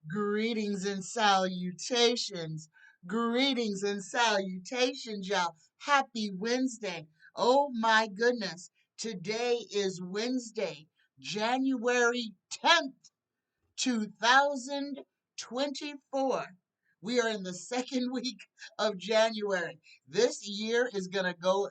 Greetings and salutations. Greetings and salutations, y'all. Happy Wednesday. Oh my goodness. Today is Wednesday, January 10th, 2024. We are in the second week of January. This year is going to go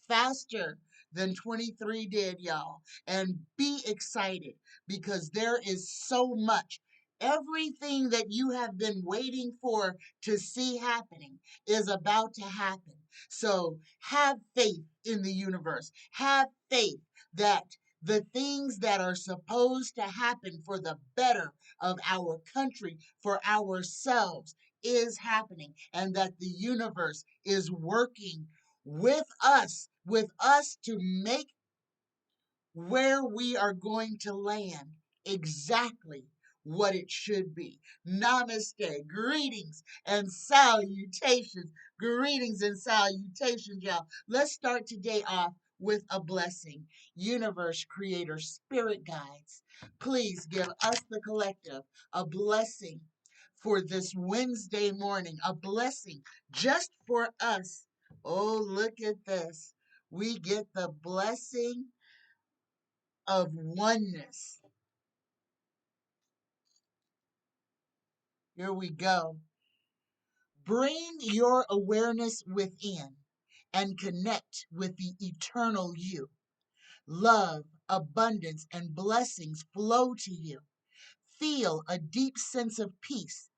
faster than 23 did, y'all. And be excited because there is so much. Everything that you have been waiting for to see happening is about to happen. So have faith in the universe. Have faith that the things that are supposed to happen for the better of our country, for ourselves, is happening, and that the universe is working with us to make where we are going to land exactly what it should be. Namaste. Greetings and salutations. Greetings and salutations, y'all. Let's start today off with a blessing. Universe, creator, spirit guides, please give us, the collective, a blessing for this Wednesday morning, a blessing just for us. Oh, look at this. We get the blessing of oneness. Here we go. Bring your awareness within and connect with the eternal you. Love, abundance, and blessings flow to you. Feel a deep sense of peace.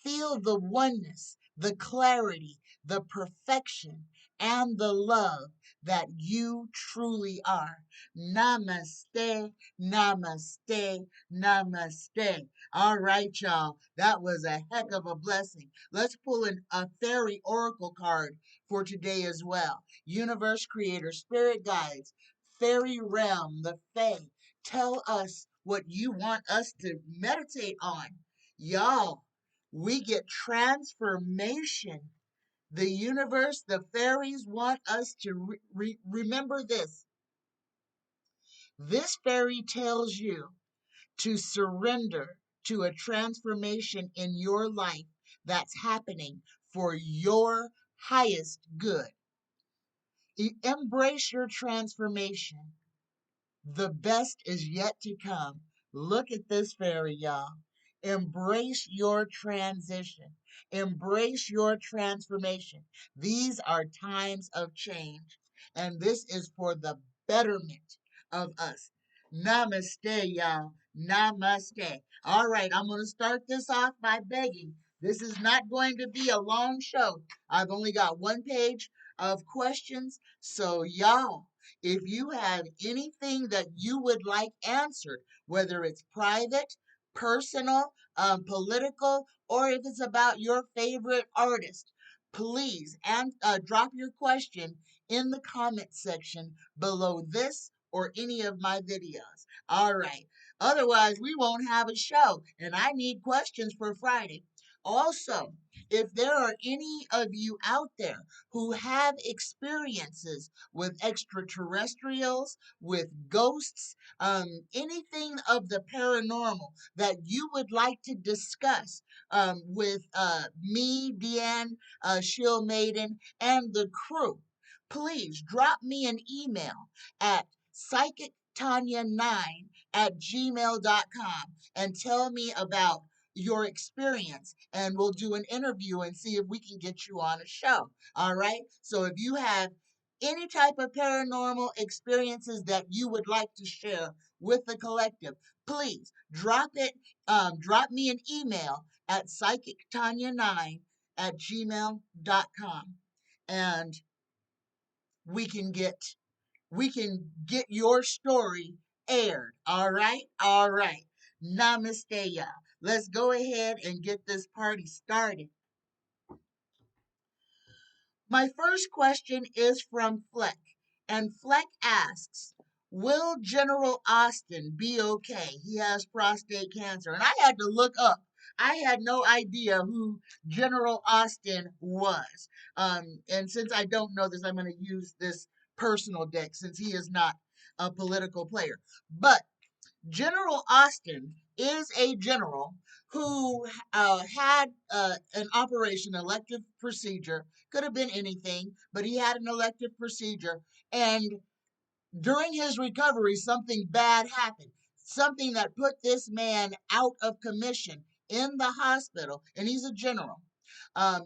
Feel the oneness, the clarity, the perfection, and the love that you truly are. Namaste, namaste, namaste. All right, y'all. That was a heck of a blessing. Let's pull in a fairy oracle card for today as well. Universe, creator, spirit guides, fairy realm, the fae. Tell us what you want us to meditate on. Y'all, we get transformation. The universe, the fairies want us to remember this. This fairy tells you to surrender to a transformation in your life that's happening for your highest good. Embrace your transformation. The best is yet to come. Look at this fairy, y'all. Embrace your transition. Embrace your transformation. These are times of change, and this is for the betterment of us. Namaste, y'all. Namaste. All right, I'm going to start this off by begging. This is not going to be a long show. I've only got one page of questions, so y'all, if you have anything that you would like answered, whether it's private, personal, political, or if it's about your favorite artist, please and drop your question in the comment section below this or any of my videos. All right. Otherwise, we won't have a show, and I need questions for Friday. Also, if there are any of you out there who have experiences with extraterrestrials, with ghosts, anything of the paranormal that you would like to discuss with me, Deanne, Shield Maiden, and the crew, please drop me an email at psychictanya9@gmail.com and tell me about your experience, and we'll do an interview and see if we can get you on a show. All right. So if you have any type of paranormal experiences that you would like to share with the collective, please drop me an email at psychictanya9@gmail.com, and we can get your story aired. All right? All right. Namaste, y'all. Let's go ahead and get this party started. My first question is from Fleck, and Fleck asks, will General Austin be okay? He has prostate cancer. And I had to look up. I had no idea who General Austin was. And since I don't know this, I'm going to use this personal deck since he is not a political player. But General Austin is a general who had an operation, elective procedure, could have been anything, but he had an elective procedure. And during his recovery, something bad happened, something that put this man out of commission in the hospital, and he's a general.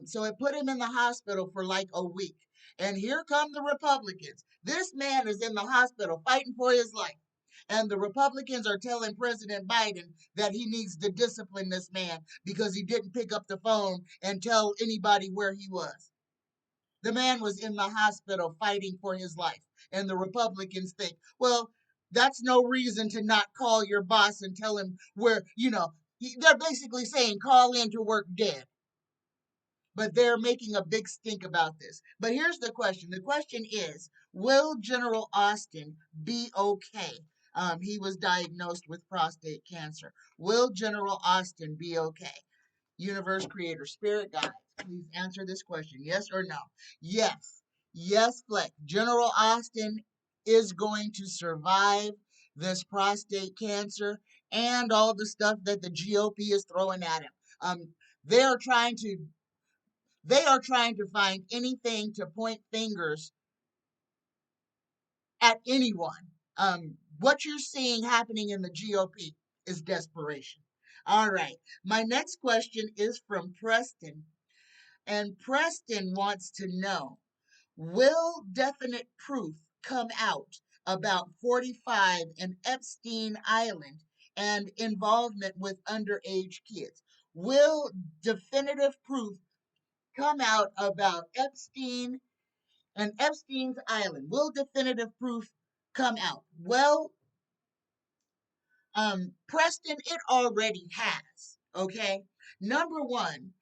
So it put him in the hospital for like a week. And here come the Republicans. This man is in the hospital fighting for his life. And the Republicans are telling President Biden that he needs to discipline this man because he didn't pick up the phone and tell anybody where he was. The man was in the hospital fighting for his life. And the Republicans think, well, that's no reason to not call your boss and tell him where, they're basically saying call in to work dead. But they're making a big stink about this. But here's the question. The question is, will General Austin be okay? He was diagnosed with prostate cancer. Will General Austin be okay? Universe, creator, spirit guides, please answer this question. Yes or no? Yes. Yes, Fleck. General Austin is going to survive this prostate cancer and all the stuff that the GOP is throwing at him. Um, they are trying to find anything to point fingers at anyone. What you're seeing happening in the GOP is desperation. All right. My next question is from Preston. And Preston wants to know, will definite proof come out about 45 and Epstein Island and involvement with underage kids? Will definitive proof come out about Epstein and Epstein's Island? Will definitive proof come out? Well, Preston, it already has. Okay. Number one,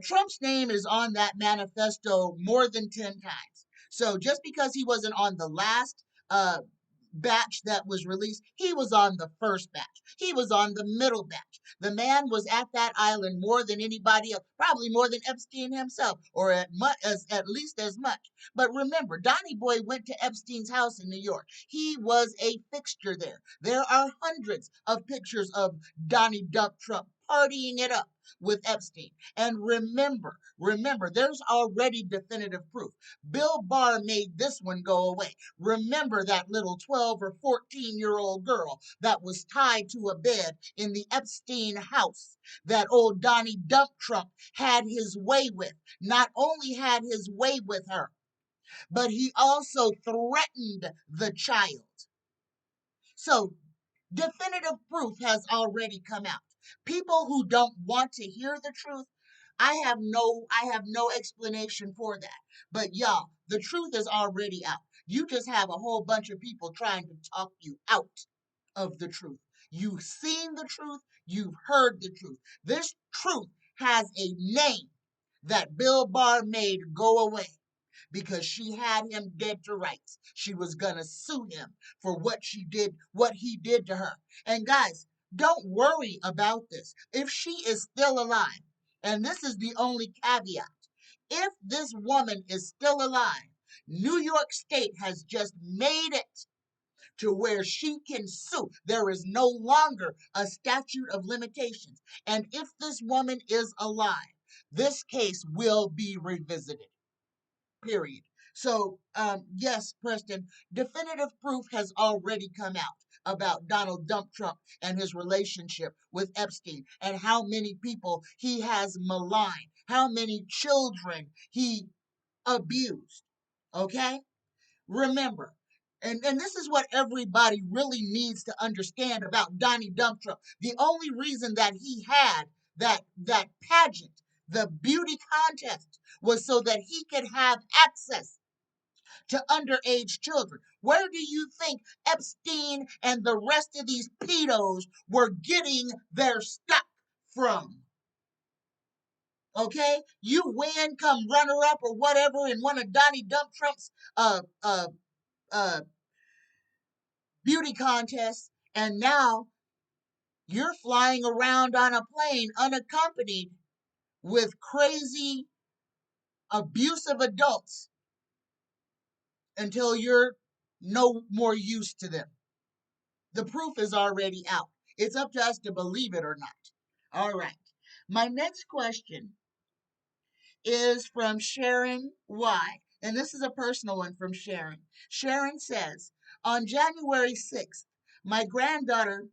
Trump's name is on that manifesto more than 10 times. So just because he wasn't on the last batch that was released, he was on the first batch. He was on the middle batch. The man was at that island more than anybody else, probably more than Epstein himself, or at least as much. But remember, Donnie Boy went to Epstein's house in New York. He was a fixture there. There are hundreds of pictures of Donnie Duck Trump partying it up with Epstein. And remember, there's already definitive proof. Bill Barr made this one go away. Remember that little 12 or 14-year-old girl that was tied to a bed in the Epstein house that old Donnie Dump Trump had his way with. Not only had his way with her, but he also threatened the child. So definitive proof has already come out. People who don't want to hear the truth, I have no explanation for that. But y'all, the truth is already out. You just have a whole bunch of people trying to talk you out of the truth. You've seen the truth, you've heard the truth. This truth has a name that Bill Barr made go away because she had him dead to rights. She was gonna sue him for what he did to her. And guys, don't worry about this. If she is still alive, and this is the only caveat, if this woman is still alive, New York State has just made it to where she can sue. There is no longer a statute of limitations. And if this woman is alive, this case will be revisited. Period. So, yes, Preston, definitive proof has already come out about Donald Dump Trump and his relationship with Epstein and how many people he has maligned, how many children he abused. Okay? Remember, and this is what everybody really needs to understand about Donnie Dump Trump. The only reason that he had that pageant, the beauty contest, was so that he could have access to underage children. Where do you think Epstein and the rest of these pedos were getting their stuff from? Okay, you win, come runner up or whatever in one of Donnie Dump Trump's uh uh uh beauty contests, and now you're flying around on a plane unaccompanied with crazy abusive adults until you're no more use to them. The proof is already out. It's up to us to believe it or not. All right. My next question is from Sharon Y. And this is a personal one from Sharon. Sharon says, on January 6th, my granddaughter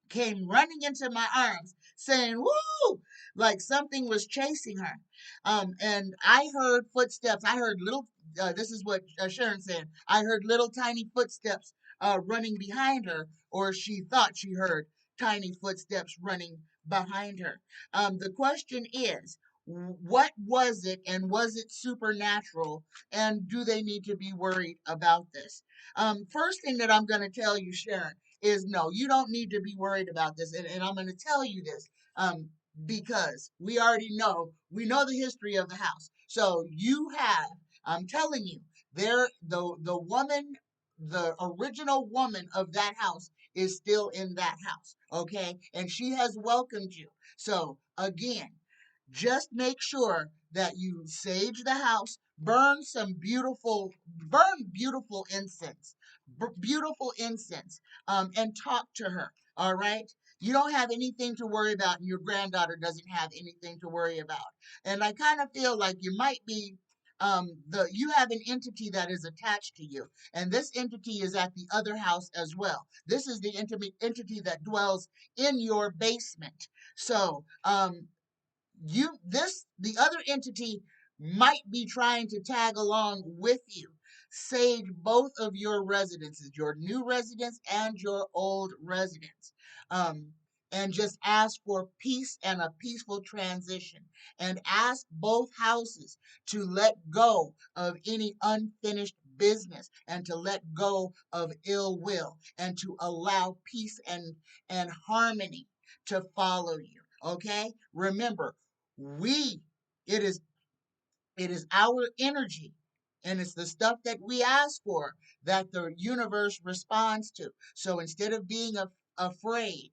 came running into my arms saying, woo, like something was chasing her. And I heard footsteps. I heard little, this is what Sharon said. I heard little tiny footsteps running behind her, or she thought she heard tiny footsteps running behind her. The question is, what was it, and was it supernatural, and do they need to be worried about this? First thing that I'm going to tell you, Sharon, is no, you don't need to be worried about this. And I'm going to tell you this because we already know, we know the history of the house. So you have, I'm telling you, the woman, the original woman of that house is still in that house, okay? And she has welcomed you. So again, just make sure that you sage the house, burn beautiful incense, beautiful incense, and talk to her. All right. You don't have anything to worry about, and your granddaughter doesn't have anything to worry about. And I kind of feel like you might be, you have an entity that is attached to you, and this entity is at the other house as well. This is the entity that dwells in your basement. So, the other entity might be trying to tag along with you. Sage both of your residences, your new residence and your old residence. um, and just ask for peace and a peaceful transition, and ask both houses to let go of any unfinished business, and to let go of ill will, and to allow peace and harmony to follow you. Okay, remember, we it is it is our energy, and it's the stuff that we ask for that the universe responds to. So instead of being afraid,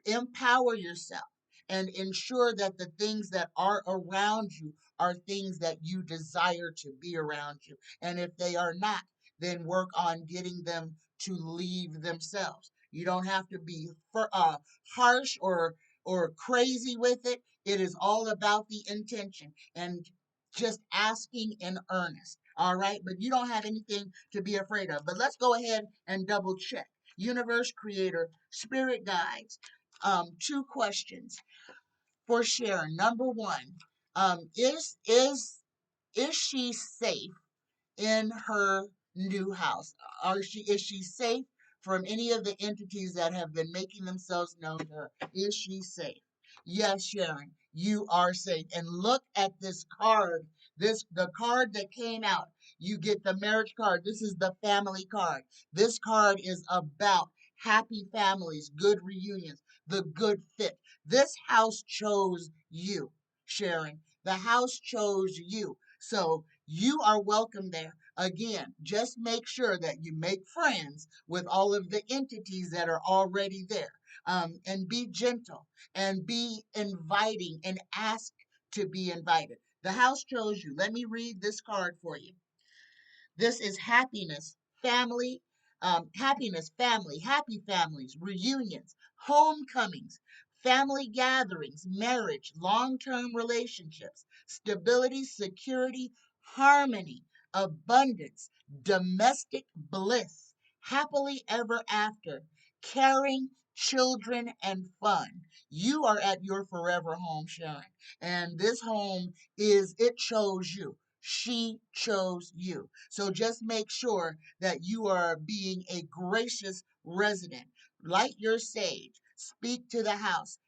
empower yourself and ensure that the things that are around you are things that you desire to be around you. And if they are not, then work on getting them to leave themselves. You don't have to be harsh or crazy with it. It is all about the intention and just asking in earnest. All right, but you don't have anything to be afraid of. But let's go ahead and double check. Universe, creator, spirit guides. Two questions for Sharon. Number one, is she safe in her new house? Is she safe from any of the entities that have been making themselves known to her? Is she safe? Yes, Sharon, you are safe. And look at this card. The card that came out. You get the marriage card. This is the family card. This card is about happy families, good reunions, the good fit. This house chose you, Sharon. The house chose you. So you are welcome there. Again, just make sure that you make friends with all of the entities that are already there. And be gentle and be inviting and ask to be invited. The house chose you. Let me read this card for you. This is happiness, family, happy families, reunions, homecomings, family gatherings, marriage, long term relationships, stability, security, harmony, abundance, domestic bliss, happily ever after, caring, children, and fun. You are at your forever home, Sharon. And this home it chose you. She chose you. So just make sure that you are being a gracious resident. Light your sage, speak to the house,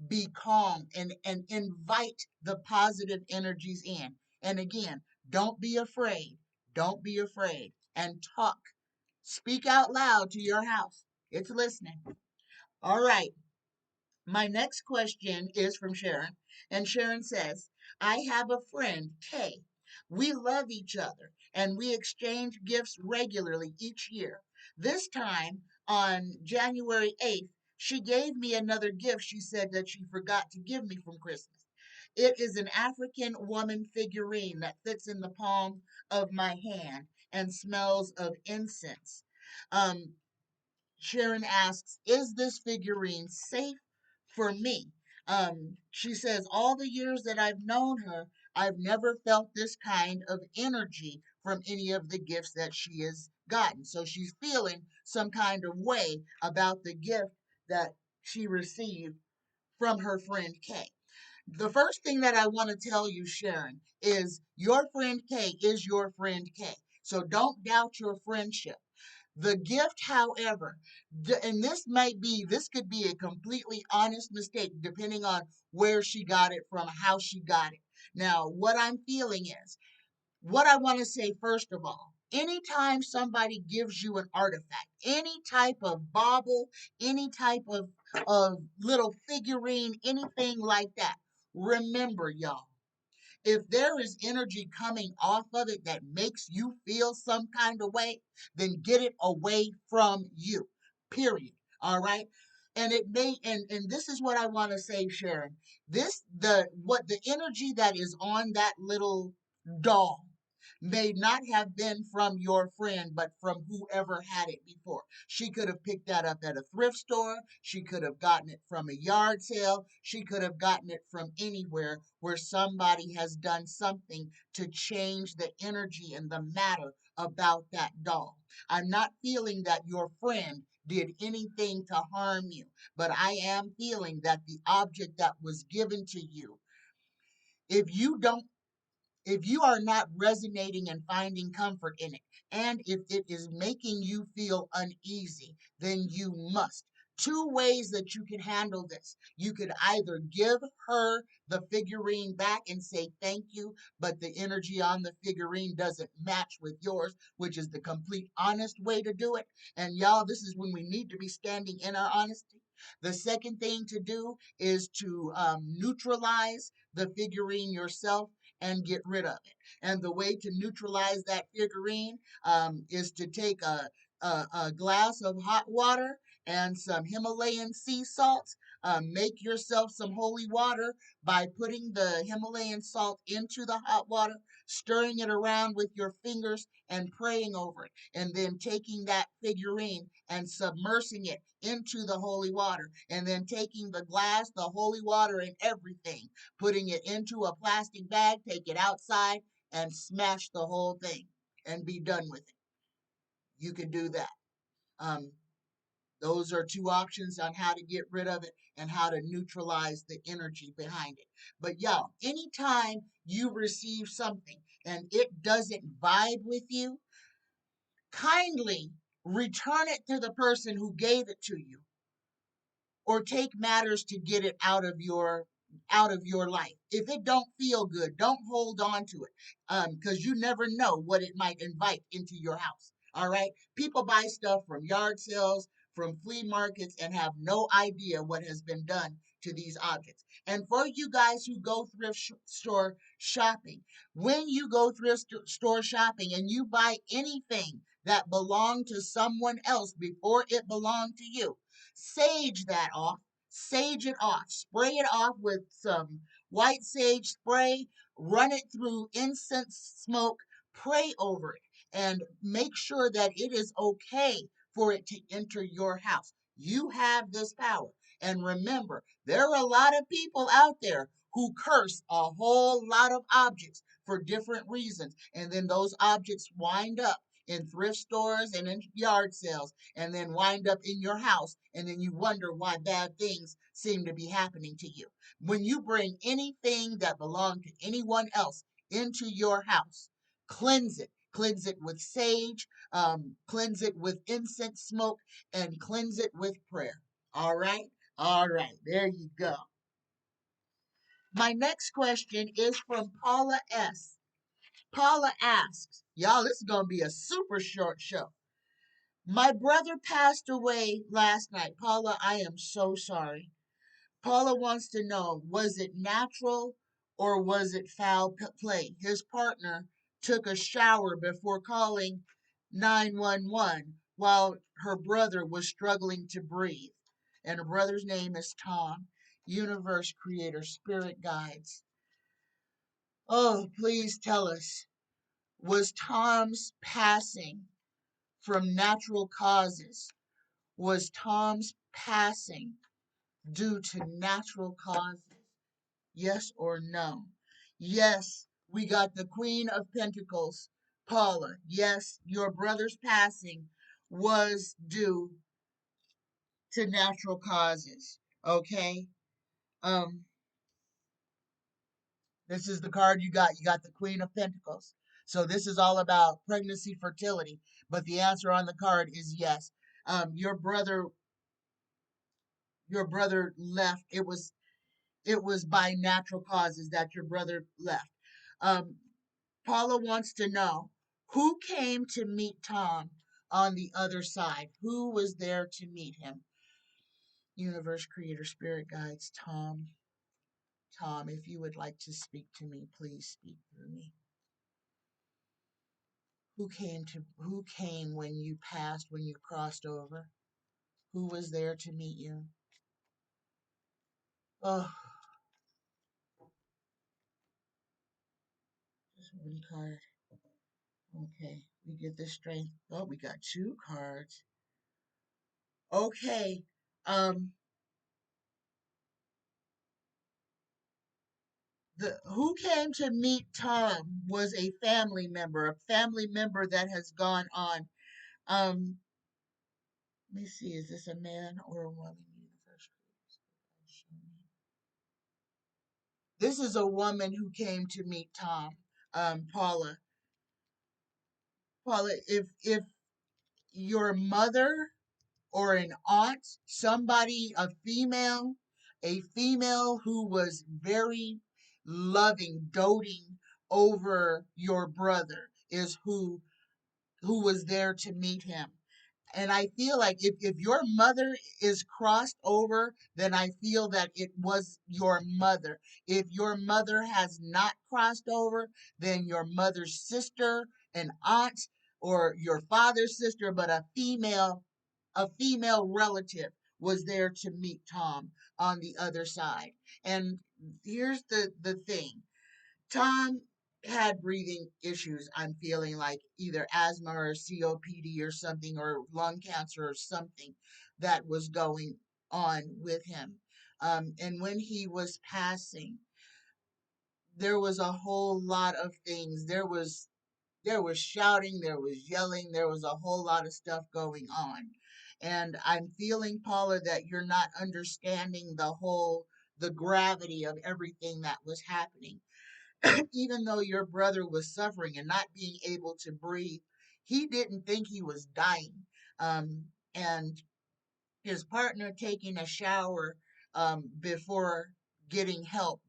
be calm, and invite the positive energies in. And again, don't be afraid. Don't be afraid. And talk. Speak out loud to your house. It's listening. All right. My next question is from Sharon, and Sharon says, I have a friend, Kay. We love each other and we exchange gifts regularly each year. This time, on January 8th, she gave me another gift she said that she forgot to give me from Christmas. It is an African woman figurine that fits in the palm of my hand and smells of incense. Um, Sharon asks, is this figurine safe for me? She says, all the years that I've known her, I've never felt this kind of energy from any of the gifts that she has gotten. So she's feeling some kind of way about the gift that she received from her friend Kay. The first thing that I want to tell you, Sharon, is your friend Kay is your friend Kay. So don't doubt your friendship. The gift, however, and this could be a completely honest mistake depending on where she got it from, how she got it. Now, what I'm feeling is, what I want to say first of all, anytime somebody gives you an artifact, any type of bauble, any type of little figurine, anything like that, remember, y'all, if there is energy coming off of it that makes you feel some kind of way, then get it away from you. Period. All right. And it may and this is what I want to say, Sharon. The energy that is on that little doll may not have been from your friend, but from whoever had it before. She could have picked that up at a thrift store. She could have gotten it from a yard sale. She could have gotten it from anywhere where somebody has done something to change the energy and the matter about that doll. I'm not feeling that your friend did anything to harm you, but I am feeling that the object that was given to you, if you don't if you are not resonating and finding comfort in it, and if it is making you feel uneasy, then you must. Two ways that you can handle this. You could either give her the figurine back and say thank you, but the energy on the figurine doesn't match with yours, which is the complete honest way to do it. And y'all, this is when we need to be standing in our honesty. The second thing to do is to neutralize the figurine yourself and get rid of it. And the way to neutralize that figurine is to take a glass of hot water and some Himalayan sea salts. Make yourself some holy water by putting the Himalayan salt into the hot water, stirring it around with your fingers, and praying over it. And then taking that figurine and submersing it into the holy water. And then taking the glass, the holy water, and everything, putting it into a plastic bag, take it outside, and smash the whole thing and be done with it. You can do that. Um, those are two options on how to get rid of it and how to neutralize the energy behind it. But y'all, anytime you receive something and it doesn't vibe with you, kindly return it to the person who gave it to you, or take matters to get it out of your life. If it don't feel good, don't hold on to it, because you never know what it might invite into your house. All right, people buy stuff from yard sales, from flea markets, and have no idea what has been done to these objects. And for you guys who go store shopping, when you go store shopping and you buy anything that belonged to someone else before it belonged to you, sage that off, sage it off, spray it off with some white sage spray, run it through incense smoke, pray over it, and make sure that it is okay for it to enter your house. You have this power. And remember, there are a lot of people out there who curse a whole lot of objects for different reasons. And then those objects wind up in thrift stores and in yard sales, and then wind up in your house, and then you wonder why bad things seem to be happening to you. When you bring anything that belonged to anyone else into your house, cleanse it. Cleanse it with sage, cleanse it with incense smoke, and cleanse it with prayer. All right? All right, there you go. My next question is from Paula S. Paula asks, y'all, this is going to be a super short show. My brother passed away last night. Paula, I am so sorry. Paula wants to know, was it natural or was it foul play? His partner took a shower before calling 911 while her brother was struggling to breathe. And her brother's name is Tom, universe creator, spirit guides. Oh, please tell us, was Tom's passing from natural causes? Was Tom's passing due to natural causes? Yes or no? Yes, we got the Queen of Pentacles, Paula. Yes, your brother's passing was due to natural causes. Okay? Um, this is the card you got. You got the Queen of Pentacles. So this is all about pregnancy, fertility. But the answer on the card is yes. Your brother left. It was by natural causes that your brother left. Um, Paula wants to know who came to meet Tom on the other side. Who was there to meet him? Universe, Creator, Spirit Guides, Tom. Tom, if you would like to speak to me, please speak through me. Who came when you passed, when you crossed over? Who was there to meet you? Oh, just one card. Okay, we get the strength. Oh, we got two cards. Okay. Um, the who came to meet Tom was a family member that has gone on. Um, let me see, is this a man or a woman? Universe, this is a woman who came to meet Tom. Paula. Paula, if your mother or an aunt, somebody, a female who was very loving, doting over your brother is who was there to meet him. And I feel like if your mother is crossed over, then I feel that it was your mother. If your mother has not crossed over, then your mother's sister, an aunt, or your father's sister, but a female relative was there to meet Tom on the other side. And here's the thing. Tom had breathing issues. I'm feeling like either asthma or COPD or something, or lung cancer or something that was going on with him. And when he was passing, there was a whole lot of things. There was shouting, there was yelling, there was a whole lot of stuff going on. And I'm feeling, Paula, that you're not understanding the gravity of everything that was happening. Even though your brother was suffering and not being able to breathe, he didn't think he was dying. And his partner taking a shower before getting help,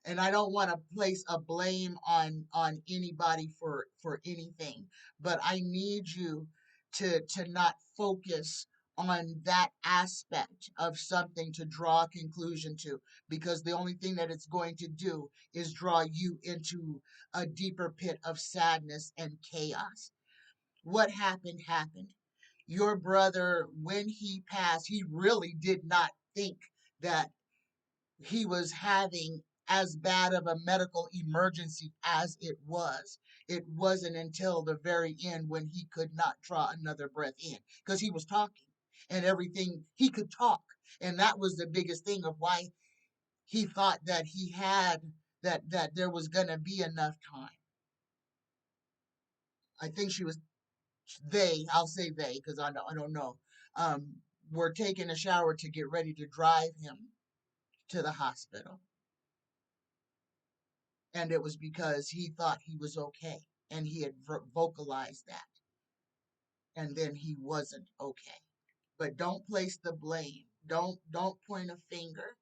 and I don't want to place a blame on anybody for anything, but I need you to not focus on that aspect of something to draw a conclusion to, because the only thing that it's going to do is draw you into a deeper pit of sadness and chaos. What happened happened. Your brother, when he passed, he really did not think that he was having as bad of a medical emergency as it was. It wasn't until the very end when he could not draw another breath in, because he was talking and everything. He could talk. And that was the biggest thing of why he thought that he had that there was going to be enough time. I think I'll say they, because I don't know, um, were taking a shower to get ready to drive him to the hospital. And it was because he thought he was okay, and he had vocalized that, and then he wasn't okay. But don't place the blame. Don't point a finger.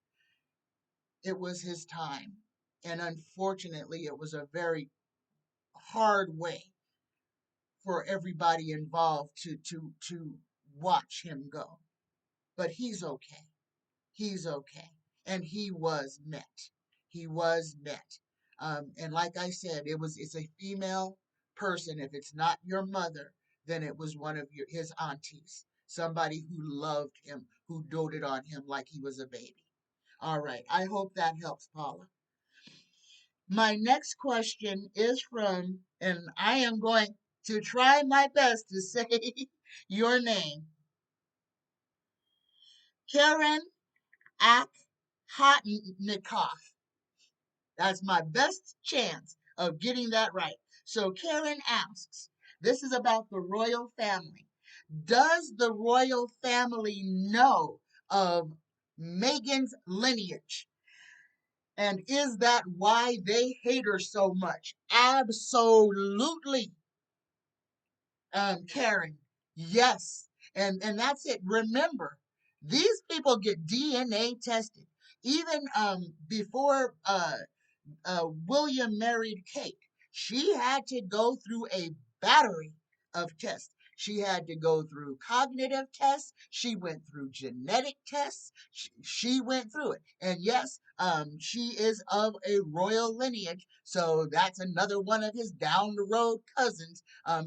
It was his time, and unfortunately it was a very hard way for everybody involved to watch him go. But he's okay. He's okay. And he was met. He was met. And like I said, it's a female person. If it's not your mother, then it was one of his aunties, somebody who loved him, who doted on him like he was a baby. All right. I hope that helps, Paula. My next question is from, and I am going to try my best to say your name, Karen Akhatnikoff. That's my best chance of getting that right. So Karen asks, this is about the royal family. Does the royal family know of Meghan's lineage? And is that why they hate her so much? Absolutely, Karen. Yes. And that's it. Remember, these people get DNA tested. Even before William married Kate, she had to go through a battery of tests. She had to go through cognitive tests. She went through genetic tests. She went through it. And yes, she is of a royal lineage. So that's another one of his down the road cousins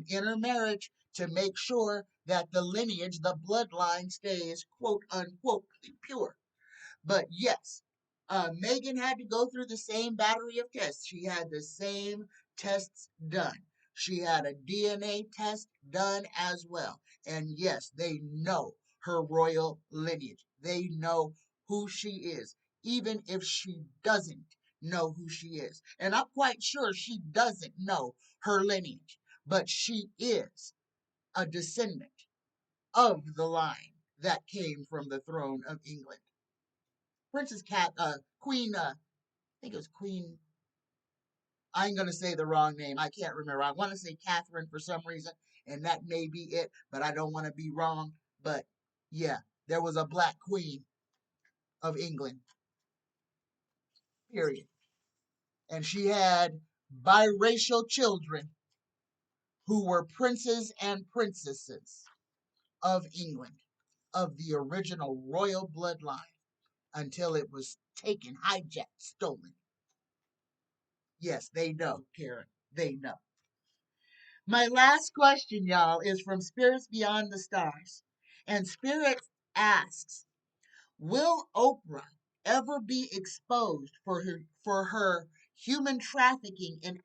intermarriage to make sure that the lineage, the bloodline stays quote unquote pure. But yes, Megan had to go through the same battery of tests. She had the same tests done. She had a DNA test done as well. And yes, they know her royal lineage. They know who she is, even if she doesn't know who she is. And I'm quite sure she doesn't know her lineage, but she is a descendant of the line that came from the throne of England. Princess Queen, I think it was Queen, I ain't going to say the wrong name. I can't remember. I want to say Catherine for some reason, and that may be it, but I don't want to be wrong. But yeah, there was a black queen of England, period. And she had biracial children who were princes and princesses of England, of the original royal bloodline, until it was taken, hijacked, stolen. Yes, they know, Karen. They know. My last question, y'all, is from Spirits Beyond the Stars. And Spirit asks, will Oprah ever be exposed for her human trafficking in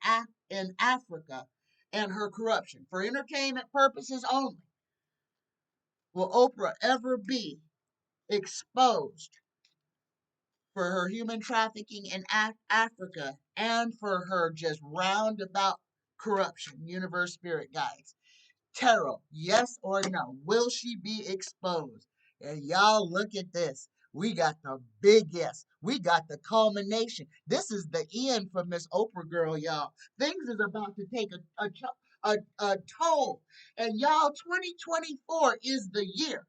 Africa and her corruption? For entertainment purposes only, will Oprah ever be exposed for her human trafficking in Africa and for her just roundabout corruption? Universe Spirit Guides. Tarot, yes or no? Will she be exposed? And y'all look at this. We got the big yes. We got the culmination. This is the end for Miss Oprah girl, y'all. Things is about to take a toll. And y'all, 2024 is the year.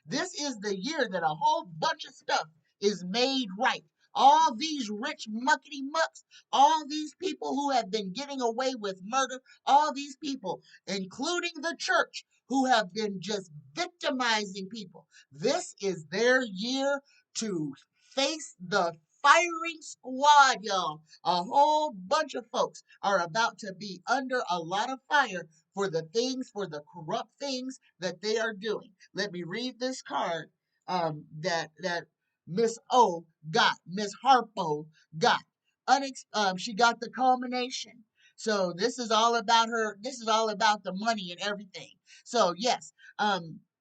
This is the year that a whole bunch of stuff is made right. All these rich muckety mucks, all these people who have been getting away with murder, all these people, including the church, who have been just victimizing people. This is their year to face the firing squad, y'all. A whole bunch of folks are about to be under a lot of fire for the things, for the corrupt things that they are doing. Let me read this card that Miss O got, Miss Harpo got. She got the culmination. So this is all about her. This is all about the money and everything. So yes,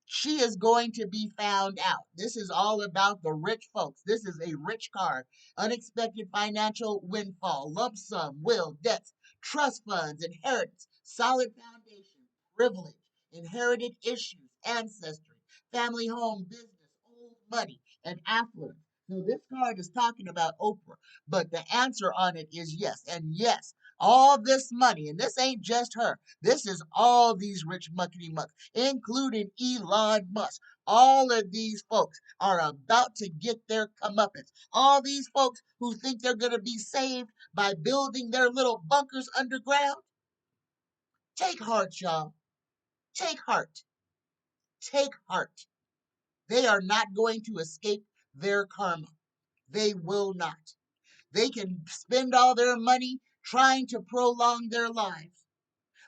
she is going to be found out. This is all about the rich folks. This is a rich card. Unexpected financial windfall, lump sum, will, debts, trust funds, inheritance, solid foundation, privilege, inherited issues, ancestry, family home, business, old money, and affluence. So this card is talking about Oprah, but the answer on it is yes. And yes, all this money, and this ain't just her. This is all these rich muckety mucks, including Elon Musk. All of these folks are about to get their comeuppance. All these folks who think they're going to be saved by building their little bunkers underground. Take heart, y'all. Take heart. Take heart. They are not going to escape their karma. They will not. They can spend all their money trying to prolong their lives,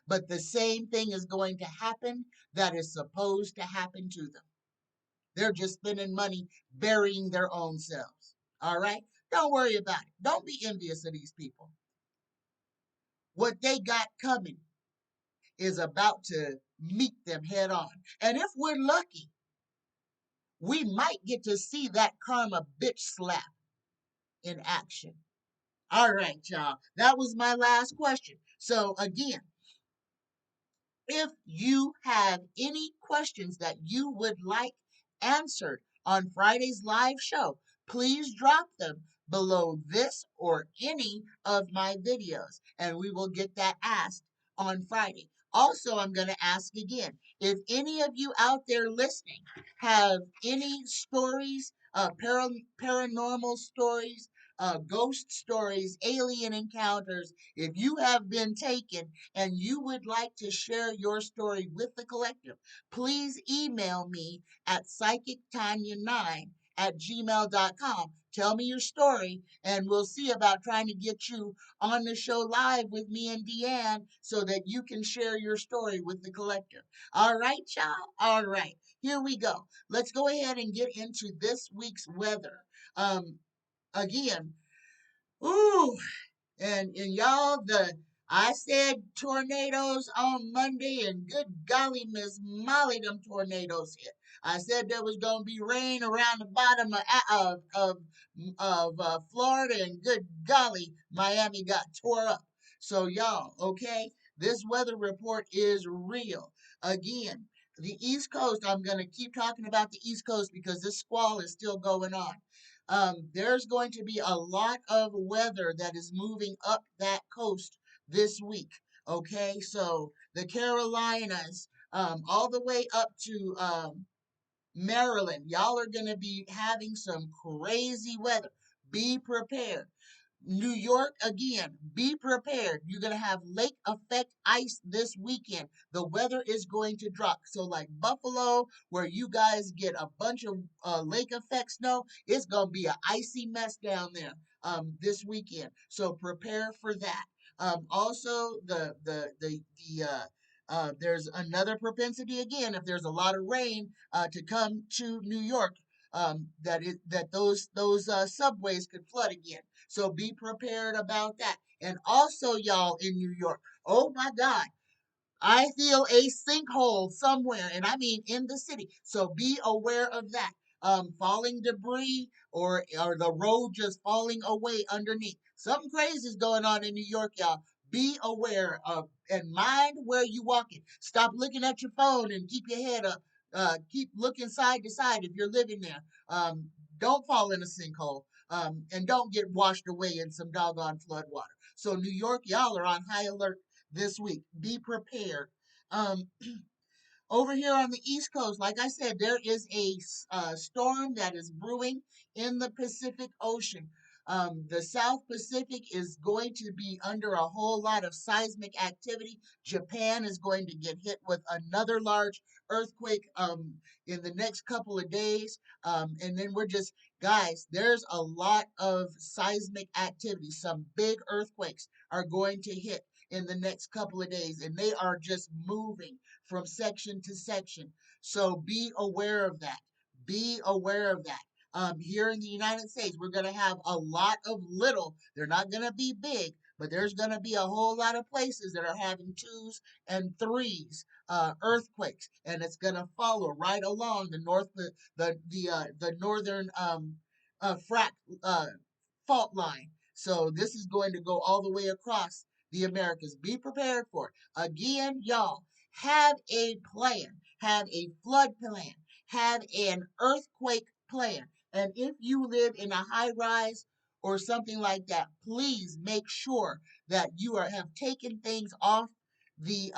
but the same thing is going to happen that is supposed to happen to them. They're just spending money burying their own selves. All right? Don't worry about it. Don't be envious of these people. What they got coming is about to meet them head on. And if we're lucky, we might get to see that karma bitch slap in action. All right, y'all. That was my last question. So, again, if you have any questions that you would like answered on Friday's live show, please drop them below this or any of my videos, and we will get that asked on Friday. Also, I'm going to ask again, if any of you out there listening have any stories, paranormal stories, ghost stories, alien encounters, if you have been taken and you would like to share your story with the collective, please email me at psychictanya9@gmail.com. Tell me your story, and we'll see about trying to get you on the show live with me and Deanne so that you can share your story with the collective. All right, y'all? All right. Here we go. Let's go ahead and get into this week's weather. Again, ooh, and y'all, the I said tornadoes on Monday, and good golly, Miss Molly, them tornadoes hit. I said there was gonna be rain around the bottom of Florida, and good golly, Miami got tore up. So y'all, okay, this weather report is real. Again, the East Coast. I'm gonna keep talking about the East Coast because this squall is still going on. There's going to be a lot of weather that is moving up that coast this week. Okay, so the Carolinas, all the way up to Maryland, y'all are going to be having some crazy weather. Be prepared. New York, again, be prepared. You're going to have lake effect ice this weekend. The weather is going to drop. So, like Buffalo, where you guys get a bunch of lake effect snow, it's going to be an icy mess down there this weekend. So, prepare for that. Also, there's another propensity again, if there's a lot of rain to come to New York, that those subways could flood again. So be prepared about that. And also, y'all in New York, oh my God, I feel a sinkhole somewhere, and I mean in the city. So be aware of that. Falling debris or the road just falling away underneath. Something crazy is going on in New York, y'all. Be aware of and mind where you walking. Stop looking at your phone and keep your head up. Keep looking side to side if you're living there. Don't fall in a sinkhole. And don't get washed away in some doggone flood water. So New York, y'all are on high alert this week. Be prepared. Um, Over here on the East Coast, like I said, there is a storm that is brewing in the Pacific Ocean. The South Pacific is going to be under a whole lot of seismic activity. Japan is going to get hit with another large earthquake in the next couple of days. And then guys, there's a lot of seismic activity. Some big earthquakes are going to hit in the next couple of days, and they are just moving from section to section. So be aware of that. Be aware of that. Here in the United States, we're going to have a lot of little. They're not going to be big, but there's going to be a whole lot of places that are having twos and threes earthquakes, and it's going to follow right along the northern frac uh, fault line. So this is going to go all the way across the Americas. Be prepared for it. Again, y'all, have a plan, have a flood plan, have an earthquake plan. And if you live in a high rise or something like that, please make sure that you have taken things off the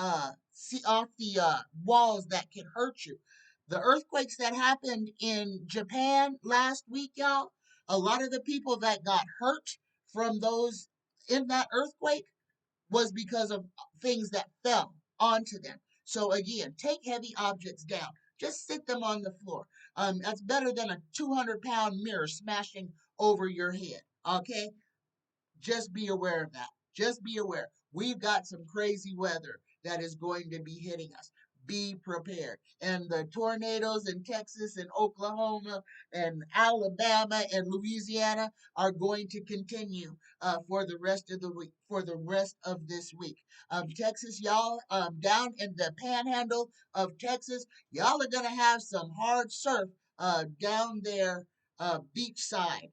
walls that can hurt you. The earthquakes that happened in Japan last week, y'all, a lot of the people that got hurt from those in that earthquake was because of things that fell onto them. So again, take heavy objects down. Just sit them on the floor. That's better than a 200-pound mirror smashing over your head. Okay? Just be aware of that. Just be aware. We've got some crazy weather that is going to be hitting us. Be prepared. And the tornadoes in Texas and Oklahoma and Alabama and Louisiana are going to continue for the rest of the week, for the rest of this week. Texas, y'all, down in the panhandle of Texas, y'all are going to have some hard surf down there beachside.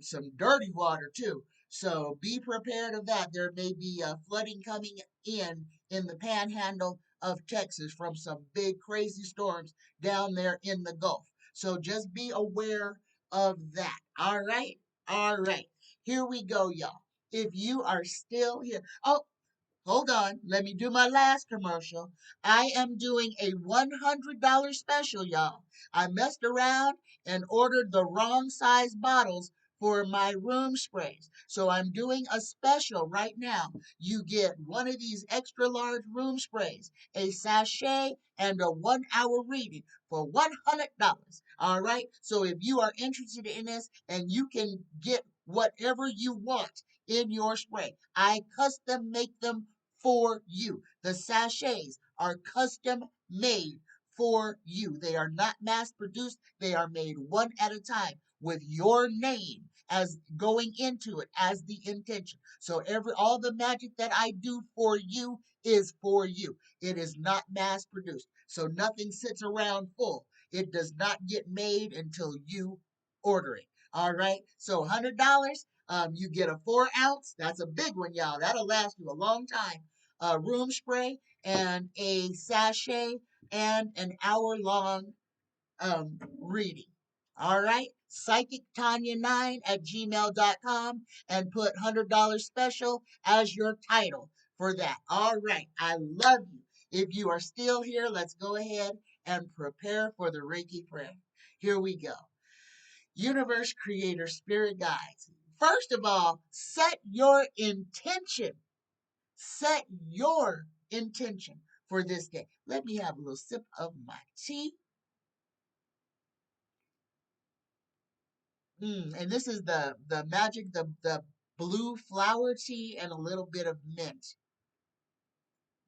Some dirty water too. So be prepared of that. There may be flooding coming in the panhandle of Texas from some big crazy storms down there in the Gulf. So just be aware of that. All right? All right. Here we go, y'all. If you are still here. Oh, hold on, let me do my last commercial. I am doing a $100 special, y'all. I messed around and ordered the wrong size bottles for my room sprays. So I'm doing a special right now. You get one of these extra large room sprays, a sachet, and a 1 hour reading for $100. All right. So if you are interested in this and you can get whatever you want in your spray, I custom make them for you. The sachets are custom made for you. They are not mass produced. They are made one at a time with your name as going into it as the intention. So all the magic that I do for you is for you. It is not mass produced. So nothing sits around full. It does not get made until you order it. All right. So $100. You get a 4 ounce. That's a big one, y'all. That'll last you a long time. Room spray and a sachet and an hour-long reading. All right. Psychic Tanya9 at gmail.com and put $100 special as your title for that. All right. I love you. If you are still here, let's go ahead and prepare for the Reiki prayer. Here we go. Universe, creator, spirit guides. First of all, set your intention. Set your intention for this day. Let me have a little sip of my tea. And this is the magic, the blue flower tea and a little bit of mint.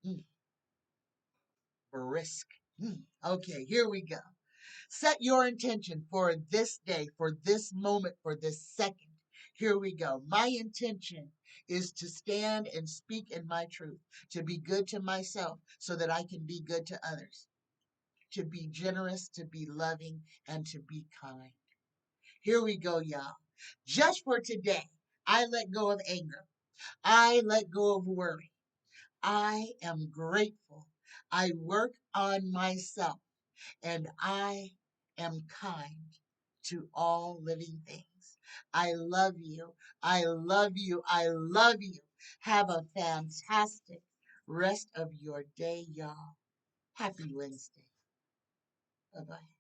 Mm, brisk. Okay, here we go. Set your intention for this day, for this moment, for this second. Here we go. My intention is to stand and speak in my truth, to be good to myself so that I can be good to others, to be generous, to be loving, and to be kind. Here we go, y'all. Just for today, I let go of anger. I let go of worry. I am grateful. I work on myself and I am kind to all living things. I love you. I love you. I love you. Have a fantastic rest of your day, y'all. Happy Wednesday. Bye bye.